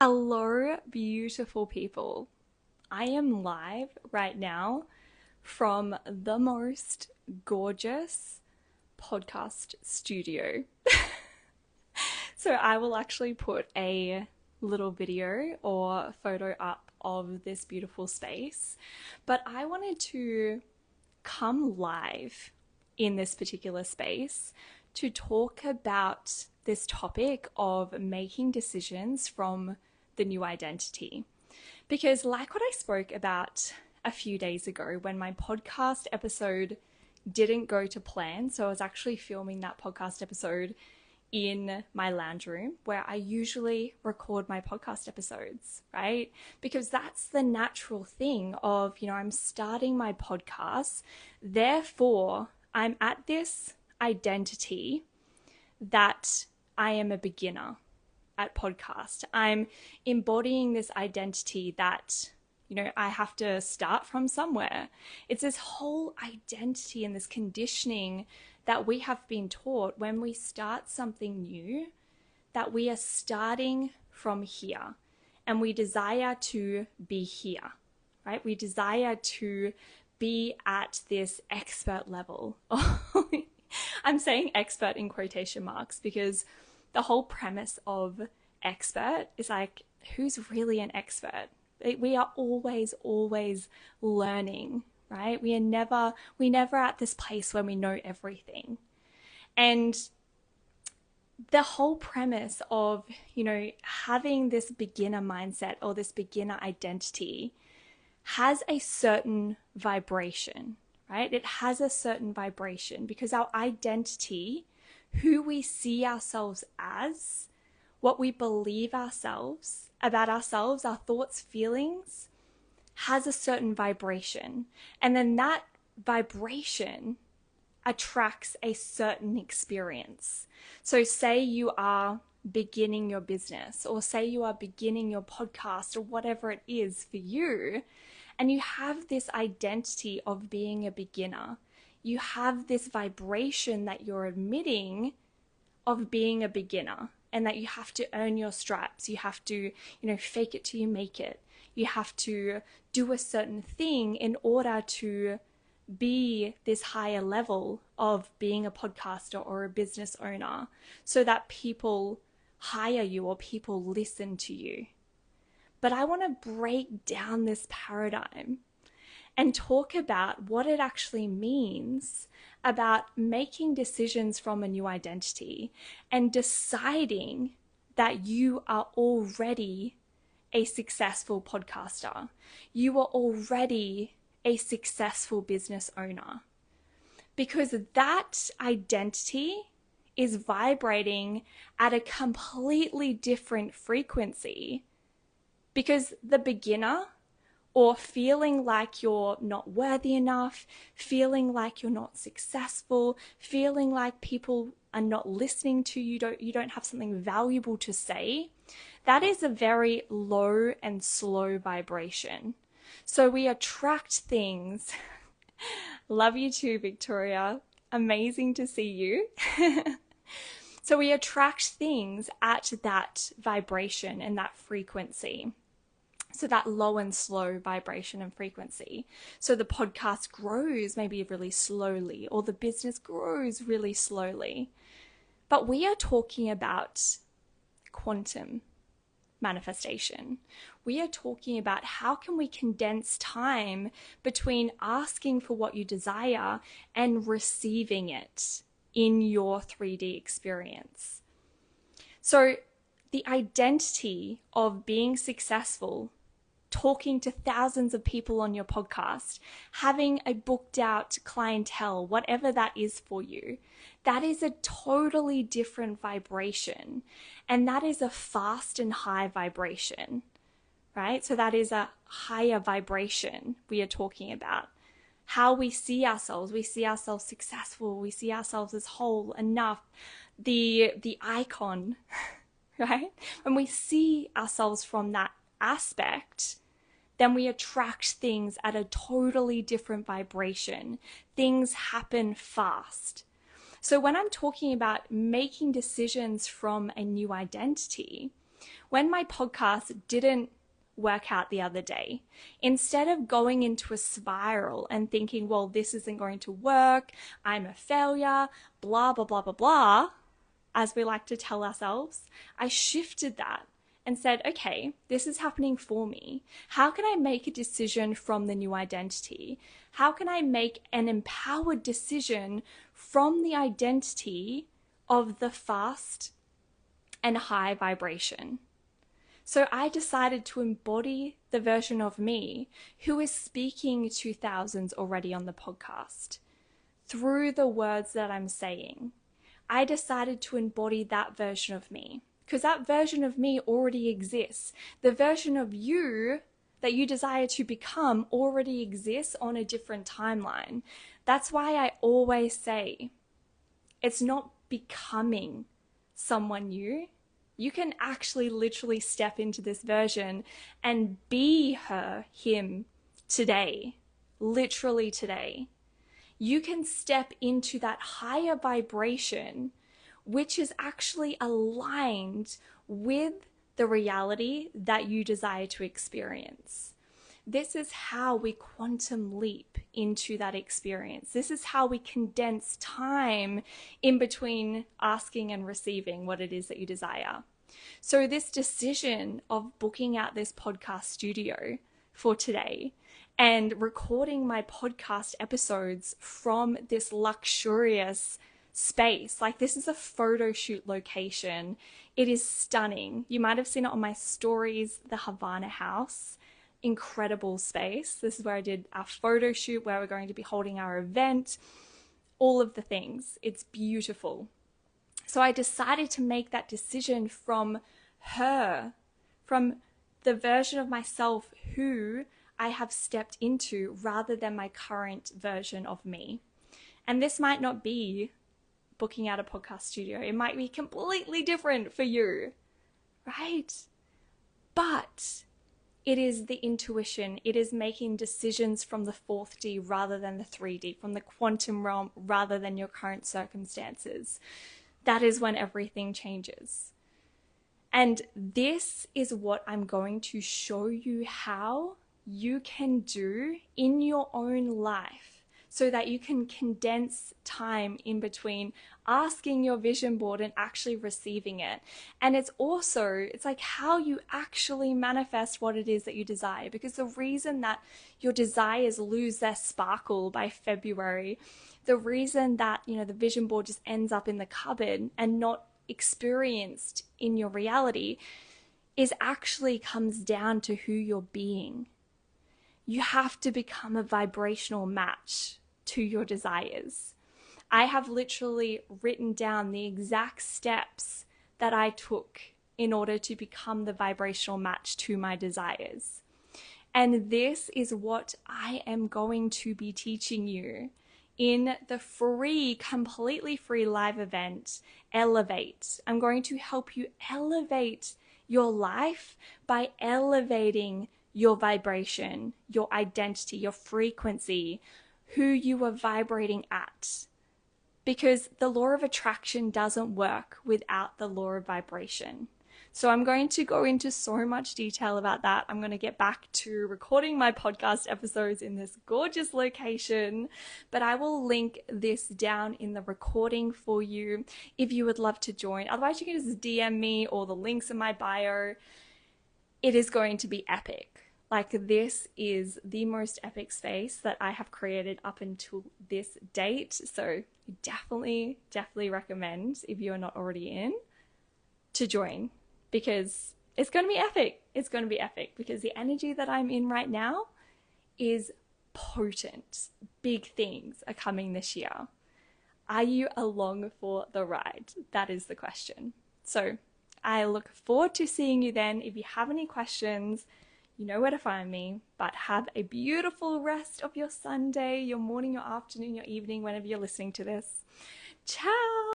Hello, beautiful people. I am live right now from the most gorgeous podcast studio. So I will actually put a little video or photo up of this beautiful space. But I wanted to come live in this particular space to talk about this topic of making decisions from the new identity. Because, like what I spoke about a few days ago when my podcast episode didn't go to plan, so I was actually filming that podcast episode in my lounge room where I usually record my podcast episodes, right? Because that's the natural thing of, I'm starting my podcast, therefore I'm at this identity that I am a beginner at podcast. I'm embodying this identity that, I have to start from somewhere. It's this whole identity and this conditioning that we have been taught when we start something new, that we are starting from here and we desire to be here, right? We desire to be at this expert level. I'm saying expert in quotation marks because the whole premise of expert is like, who's really an expert? We are always learning, right? We never at this place when we know everything. And the whole premise of, having this beginner mindset or this beginner identity has a certain vibration, right? It has a certain vibration because our identity, who we see ourselves as, what we believe about ourselves, our thoughts, feelings, has a certain vibration. And then that vibration attracts a certain experience. So say you are beginning your business, or say you are beginning your podcast, or whatever it is for you, and you have this identity of being a beginner. You have this vibration that you're emitting of being a beginner, and that you have to earn your stripes. You have to, fake it till you make it. You have to do a certain thing in order to be this higher level of being a podcaster or a business owner so that people hire you or people listen to you. But I want to break down this paradigm and talk about what it actually means about making decisions from a new identity and deciding that you are already a successful podcaster. You are already a successful business owner. Because that identity is vibrating at a completely different frequency. Because the beginner, or feeling like you're not worthy enough, feeling like you're not successful, feeling like people are not listening to you, you don't have something valuable to say, that is a very low and slow vibration. So we attract things. Love you too, Victoria. Amazing to see you. So we attract things at that vibration and that frequency. So that low and slow vibration and frequency. So the podcast grows maybe really slowly, or the business grows really slowly. But we are talking about quantum manifestation. We are talking about how can we condense time between asking for what you desire and receiving it in your 3D experience. So the identity of being successful, talking to thousands of people on your podcast, having a booked out clientele, whatever that is for you, that is a totally different vibration. And that is a fast and high vibration, right? So that is a higher vibration we are talking about. How we see ourselves successful, we see ourselves as whole, enough, the icon, right? When we see ourselves from that aspect, then we attract things at a totally different vibration. Things happen fast. So when I'm talking about making decisions from a new identity, When my podcast didn't work out the other day, instead of going into a spiral and thinking, well, this isn't going to work, I'm a failure, blah, blah, blah, blah, blah, as we like to tell ourselves, I shifted that and said, okay, this is happening for me. How can I make a decision from the new identity? How can I make an empowered decision from the identity of the fast and high vibration? So I decided to embody the version of me who is speaking to thousands already on the podcast through the words that I'm saying. I decided to embody that version of me because that version of me already exists. The version of you that you desire to become already exists on a different timeline. That's why I always say it's not becoming someone new. You can actually literally step into this version and be her, him today, literally today. You can step into that higher vibration, which is actually aligned with the reality that you desire to experience. This is how we quantum leap into that experience. This is how we condense time in between asking and receiving what it is that you desire. So this decision of booking out this podcast studio for today and recording my podcast episodes from this luxurious space, like this is a photo shoot location. It is stunning. You might have seen it on my stories, the Havana House. Incredible space. This is where I did our photo shoot, where we're going to be holding our event, all of the things. It's beautiful. So I decided to make that decision from her, from the version of myself who I have stepped into rather than my current version of me. And this might not be booking out a podcast studio. It might be completely different for you, right? But it is the intuition. It is making decisions from the 4D rather than the 3D, from the quantum realm rather than your current circumstances. That is when everything changes. And this is what I'm going to show you how you can do in your own life so that you can condense time in between asking your vision board and actually receiving it. And it's like how you actually manifest what it is that you desire. Because the reason that your desires lose their sparkle by February, the reason that, the vision board just ends up in the cupboard and not experienced in your reality is actually comes down to who you're being. You have to become a vibrational match to your desires. I have literally written down the exact steps that I took in order to become the vibrational match to my desires. And this is what I am going to be teaching you in the free, completely free live event, Elevate. I'm going to help you elevate your life by elevating your vibration, your identity, your frequency, who you are vibrating at. Because the law of attraction doesn't work without the law of vibration. So I'm going to go into so much detail about that. I'm going to get back to recording my podcast episodes in this gorgeous location, but I will link this down in the recording for you if you would love to join. Otherwise, you can just DM me or the links in my bio. It is going to be epic. Like, this is the most epic space that I have created up until this date. So definitely recommend, if you are not already in, to join, because it's going to be epic. It's going to be epic because the energy that I'm in right now is potent. Big things are coming this year. Are you along for the ride? That is the question. So I look forward to seeing you then. If you have any questions, you know where to find me, but have a beautiful rest of your Sunday, your morning, your afternoon, your evening, whenever you're listening to this. Ciao!